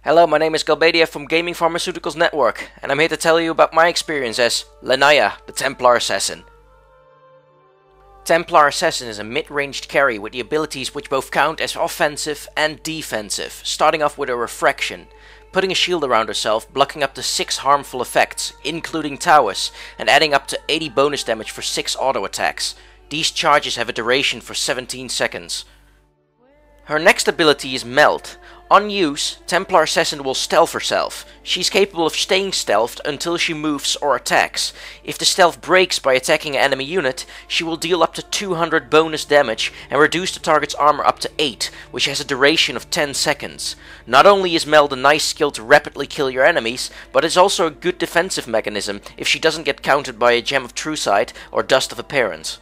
Hello, my name is Galbadia from Gaming Pharmaceuticals Network, and I'm here to tell you about my experience as Lanaya, the Templar Assassin. Templar Assassin is a mid-ranged carry with the abilities which both count as offensive and defensive, starting off with a refraction, putting a shield around herself, blocking up to 6 harmful effects, including towers, and adding up to 80 bonus damage for 6 auto attacks. These charges have a duration for 17 seconds. Her next ability is Melt. On use, Templar Assassin will stealth herself. She's capable of staying stealthed until she moves or attacks. If the stealth breaks by attacking an enemy unit, she will deal up to 200 bonus damage and reduce the target's armor up to 8, which has a duration of 10 seconds. Not only is Meld a nice skill to rapidly kill your enemies, but it's also a good defensive mechanism if she doesn't get countered by a Gem of True Sight or Dust of Appearance.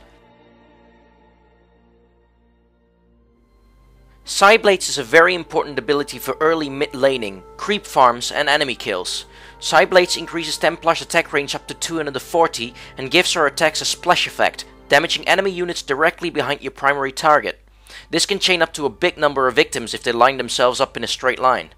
Psyblades is a very important ability for early mid laning, creep farms and enemy kills. Psyblades increases Templar's attack range up to 240 and gives her attacks a splash effect, damaging enemy units directly behind your primary target. This can chain up to a big number of victims if they line themselves up in a straight line.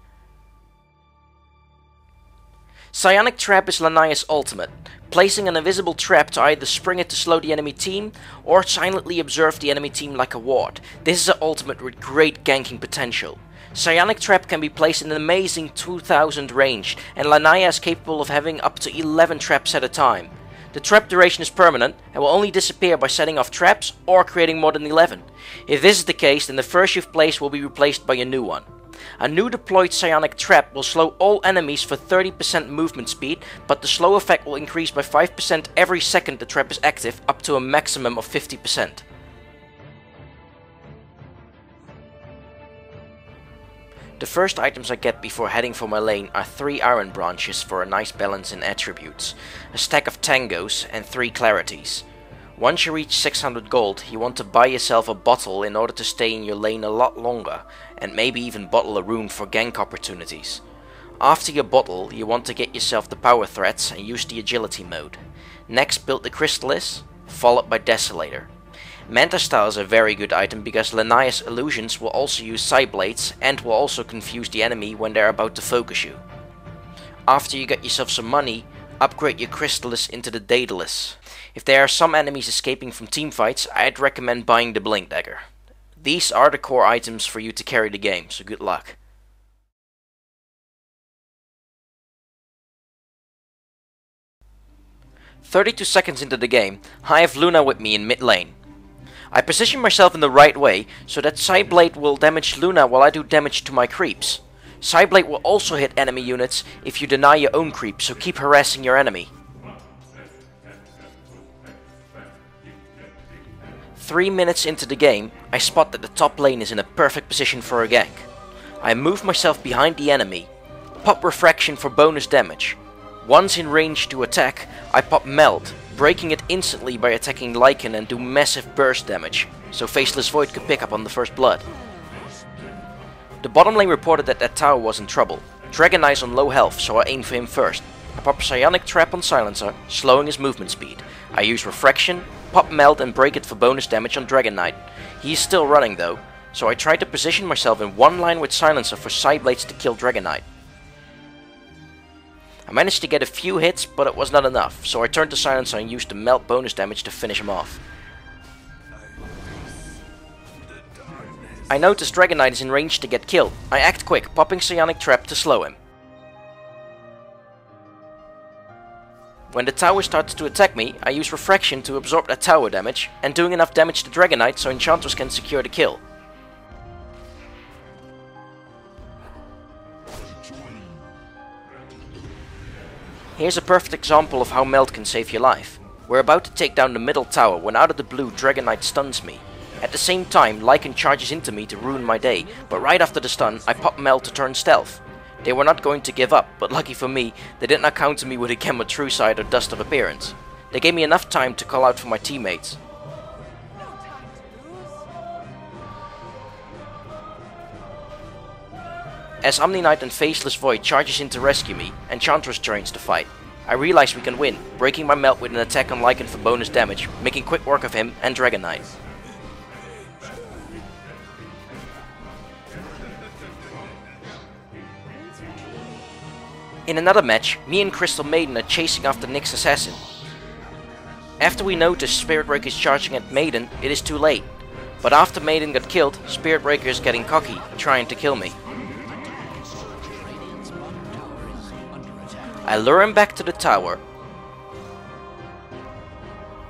Psionic Trap is Lanaya's ultimate, placing an invisible trap to either spring it to slow the enemy team or silently observe the enemy team like a ward. This is an ultimate with great ganking potential. Psionic Trap can be placed in an amazing 2000 range, and Lanaya is capable of having up to 11 traps at a time. The trap duration is permanent and will only disappear by setting off traps or creating more than 11. If this is the case, then the first you've placed will be replaced by a new one. A new deployed Psionic Trap will slow all enemies for 30% movement speed, but the slow effect will increase by 5% every second the trap is active, up to a maximum of 50%. The first items I get before heading for my lane are 3 Iron Branches for a nice balance in attributes, a stack of Tangos and 3 Clarities. Once you reach 600 gold, you want to buy yourself a bottle in order to stay in your lane a lot longer, and maybe even bottle a rune for gank opportunities. After your bottle, you want to get yourself the power threats and use the agility mode. Next, build the Chrysalis, followed by Desolator. Manta Style is a very good item because Lanaya's illusions will also use Psyblades and will also confuse the enemy when they're about to focus you. After you get yourself some money, upgrade your Chrysalis into the Daedalus. If there are some enemies escaping from teamfights, I'd recommend buying the Blink Dagger. These are the core items for you to carry the game, so good luck. "32 seconds into the game, I have Luna with me in mid lane. I position myself in the right way so that Psyblade will damage Luna while I do damage to my creeps. Psyblade will also hit enemy units if you deny your own creep, so keep harassing your enemy. 3 minutes into the game, I spot that the top lane is in a perfect position for a gank. I move myself behind the enemy, pop Refraction for bonus damage. Once in range to attack, I pop Melt, breaking it instantly by attacking Lycan and do massive burst damage, so Faceless Void could pick up on the first blood. The bottom lane reported that that tower was in trouble. Dragon Knight's on low health, so I aim for him first. I pop Psionic Trap on Silencer, slowing his movement speed. I use Refraction, pop Melt and break it for bonus damage on Dragon Knight. He is still running though, so I try to position myself in one line with Silencer for Psyblades to kill Dragon Knight. I managed to get a few hits, but it was not enough, so I turned to Silencer and used the Melt bonus damage to finish him off. I notice Dragon Knight is in range to get killed. I act quick, popping Psionic Trap to slow him. When the tower starts to attack me, I use Refraction to absorb that tower damage, and doing enough damage to Dragon Knight so Enchantress can secure the kill. Here's a perfect example of how Melt can save your life. We're about to take down the middle tower when out of the blue Dragon Knight stuns me. At the same time, Lycan charges into me to ruin my day, but right after the stun, I pop Melt to turn stealth. They were not going to give up, but lucky for me, they did not counter me with a Gem of True Sight or Dust of Appearance. They gave me enough time to call out for my teammates. As Omni Knight and Faceless Void charges in to rescue me, Enchantress joins the fight. I realize we can win, breaking my Melt with an attack on Lycan for bonus damage, making quick work of him and Dragon Knight. In another match, me and Crystal Maiden are chasing after Nick's assassin. After we notice Spirit Breaker is charging at Maiden, it is too late. But after Maiden got killed, Spirit Breaker is getting cocky, trying to kill me. I lure him back to the tower,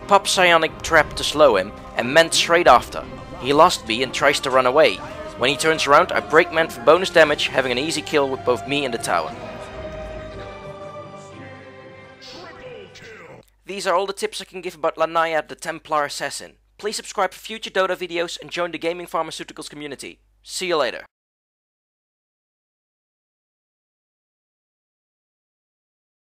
pop Psionic Trap to slow him, and Ment straight after. He lost me and tries to run away. When he turns around, I break Ment for bonus damage, having an easy kill with both me and the tower. These are all the tips I can give about Lanaya, the Templar assassin. Please subscribe for future Dota videos and join the Gaming Pharmaceuticals community. See you later.